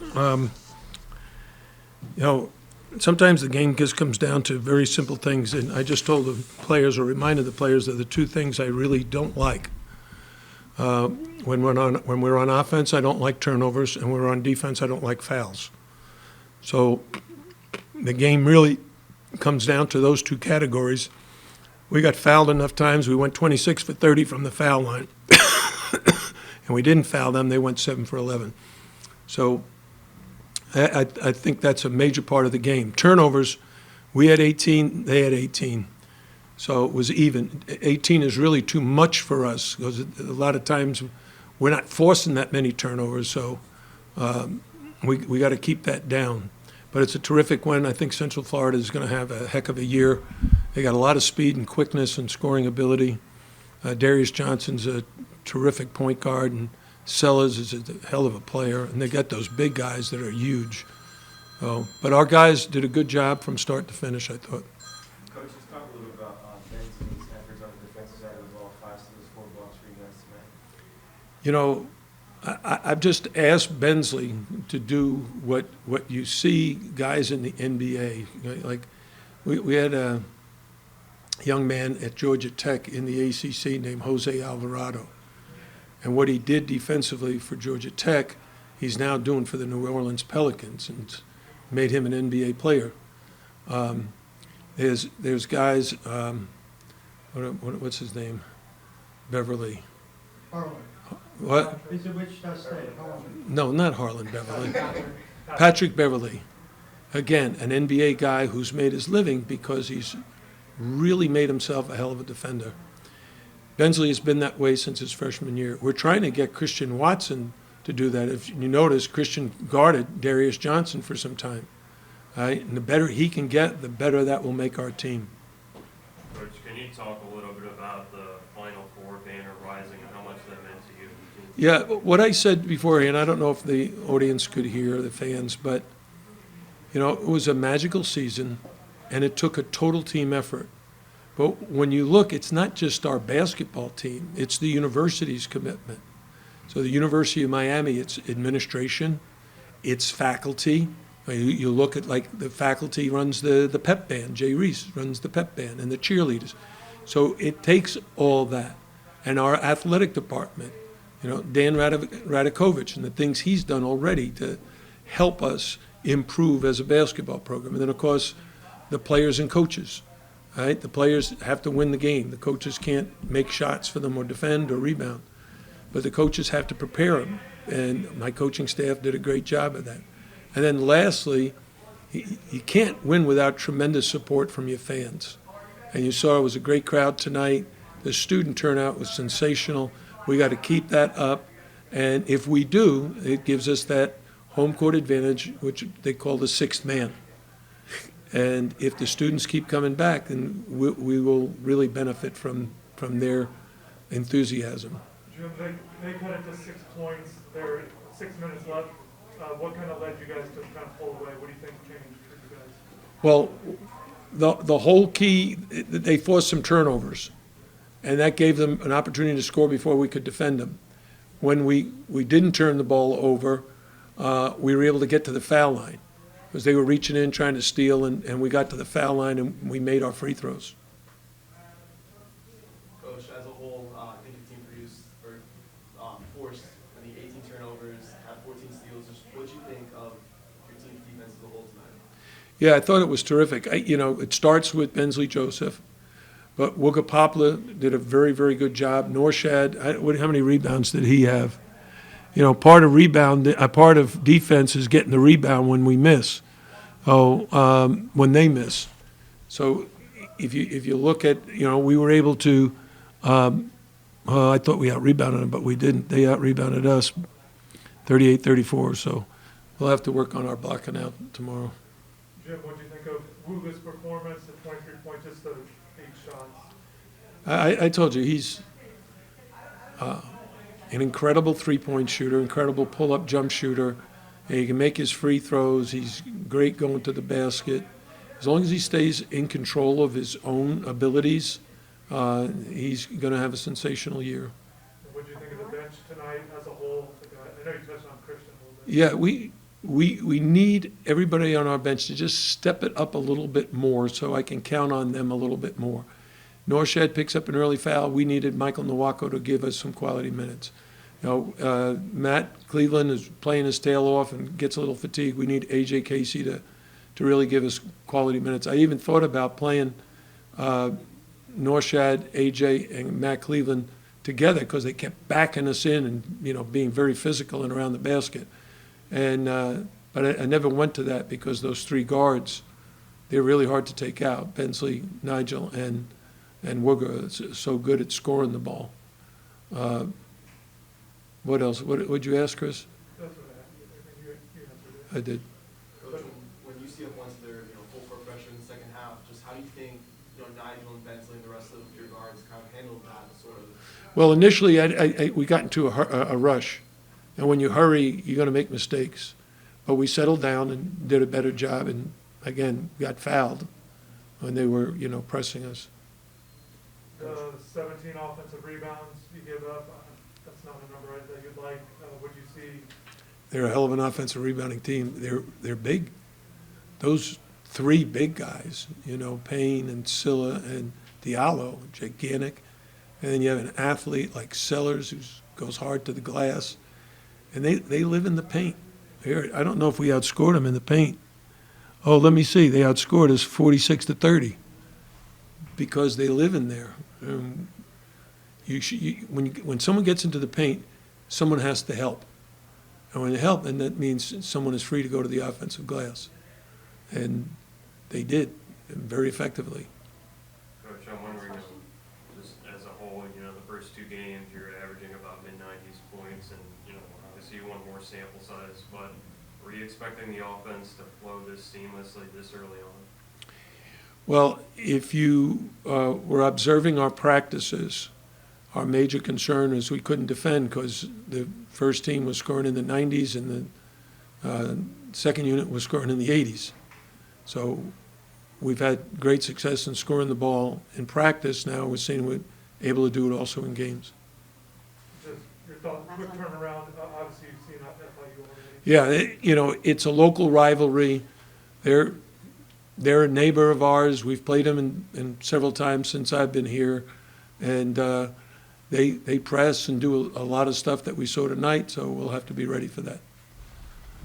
You know, sometimes the game just comes down to very simple things, and I just told the players or reminded the players of the two things I really don't like. When we're on offense, I don't like turnovers, and when we're on defense, I don't like fouls. So the game really comes down to those two categories. We got fouled enough times. We went 26 for 30 from the foul line, and we didn't foul them. They went 7 for 11. So I think that's a major part of the game. Turnovers, we had 18, they had 18. So it was even. 18 is really too much for us because a lot of times we're not forcing that many turnovers. So we got to keep that down. But it's a terrific win. I think Central Florida is going to have a heck of a year. They got a lot of speed and quickness and scoring ability. Darius Johnson's a terrific point guard, and Sellers is a hell of a player. And they got those big guys that are huge. But our guys did a good job from start to finish, I thought. Coach, just talk a little bit about Benson's efforts on the defensive side of the ball, 5 steals, 4 blocks for you guys tonight. You know, I've just asked Bensley to do what you see guys in the NBA. You know, like we had a young man at Georgia Tech in the ACC named Jose Alvarado. And what he did defensively for Georgia Tech, he's now doing for the New Orleans Pelicans and made him an NBA player. There's guys, what's his name? Beverly. Harlan. What? He's a Wichita State. Harlan. No, not Harlan Beverly. Patrick Beverly. Again, an NBA guy who's made his living because he's really made himself a hell of a defender. Bensley has been that way since his freshman year. We're trying to get Christian Watson to do that. If you notice, Christian guarded Darius Johnson for some time. Right? And the better he can get, the better that will make our team. Coach, can you talk a little bit about the Final Four banner rising and how much that meant to you? Yeah, what I said beforehand, I don't know if the audience could hear, the fans, but, you know, it was a magical season, and it took a total team effort. But when you look, it's not just our basketball team, it's the university's commitment. So the University of Miami, it's administration, it's faculty. You look at, like, the faculty runs the pep band. Jay Reese runs the pep band and the cheerleaders. So it takes all that. And our athletic department, you know, Dan Radakovich and the things he's done already to help us improve as a basketball program. And then, of course, the players and coaches. Right? The players have to win the game. The coaches can't make shots for them or defend or rebound. But the coaches have to prepare them. And my coaching staff did a great job of that. And then lastly, you can't win without tremendous support from your fans. And you saw it was a great crowd tonight. The student turnout was sensational. We got to keep that up. And if we do, it gives us that home court advantage, which they call the sixth man. And if the students keep coming back, then we will really benefit from their enthusiasm. Jim, they cut it to 6 points. There are 6 minutes left. What kind of led you guys to kind of pull away? What do you think changed for you guys? Well, the whole key, they forced some turnovers, and that gave them an opportunity to score before we could defend them. When we didn't turn the ball over, we were able to get to the foul line because they were reaching in trying to steal, and we got to the foul line and we made our free throws. Coach, as a whole, I think your team produced or forced, 18 turnovers, had 14 steals. Just what do you think of your team's defense as a whole tonight? Yeah, I thought it was terrific. It starts with Bensley Joseph, but Wooga Poplar did a very, very good job. Norshad, how many rebounds did he have? You know, part of defense is getting the rebound when we miss, when they miss. So if you look at, we were able to, I thought we out-rebounded them, but we didn't. They out-rebounded us 38-34, so we'll have to work on our blocking out tomorrow. Jim, what do you think of Wooga's performance at 23 points, just the 8 shots? I told you, he's an incredible three-point shooter, incredible pull-up jump shooter. He can make his free throws. He's great going to the basket. As long as he stays in control of his own abilities, he's going to have a sensational year. What do you think of the bench tonight as a whole? I know you touched on Christian a little bit. Yeah, we need everybody on our bench to just step it up a little bit more so I can count on them a little bit more. Norshad picks up an early foul. We needed Michael Nowako to give us some quality minutes. Matt Cleveland is playing his tail off and gets a little fatigued. We need A.J. Casey to really give us quality minutes. I even thought about playing Norshad, A.J., and Matt Cleveland together because they kept backing us in and, being very physical and around the basket. And but I never went to that because those three guards, they're really hard to take out. Bensley, Nigel, and Wooger is so good at scoring the ball. What else? What would you ask, Chris? That's what I answered it. I did. Coach, when you see up once they're, full court pressure in the second half, just how do you think, Nigel and Bensley and the rest of your guards kind of handled that sort of? Well, initially, we got into a rush. And when you hurry, you're going to make mistakes. But we settled down and did a better job and, again, got fouled when they were, pressing us. The 17 offensive rebounds you gave up, that's not a number that you'd like. Would you see? They're a hell of an offensive rebounding team. They're big. Those three big guys, Payne and Silla and Diallo, gigantic. And then you have an athlete like Sellers who goes hard to the glass. And they live in the paint. I don't know if we outscored them in the paint. Oh, let me see. They outscored us 46-30 because they live in there. When someone gets into the paint, someone has to help. And when they help, then that means someone is free to go to the offensive glass. And they did very effectively. Coach, I'm wondering, just as a whole, the first two games, you're averaging about mid-90s points, and, obviously you want more sample size, but were you expecting the offense to flow this seamlessly this early on? Well, if you were observing our practices, our major concern is we couldn't defend because the first team was scoring in the 90s and the second unit was scoring in the 80s. So we've had great success in scoring the ball in practice. Now we're seeing we're able to do it also in games. Just your thought, quick turnaround. Obviously, you've seen FIU already. Yeah, it's a local rivalry. They're a neighbor of ours. We've played them in several times since I've been here, and they press and do a lot of stuff that we saw tonight. So we'll have to be ready for that.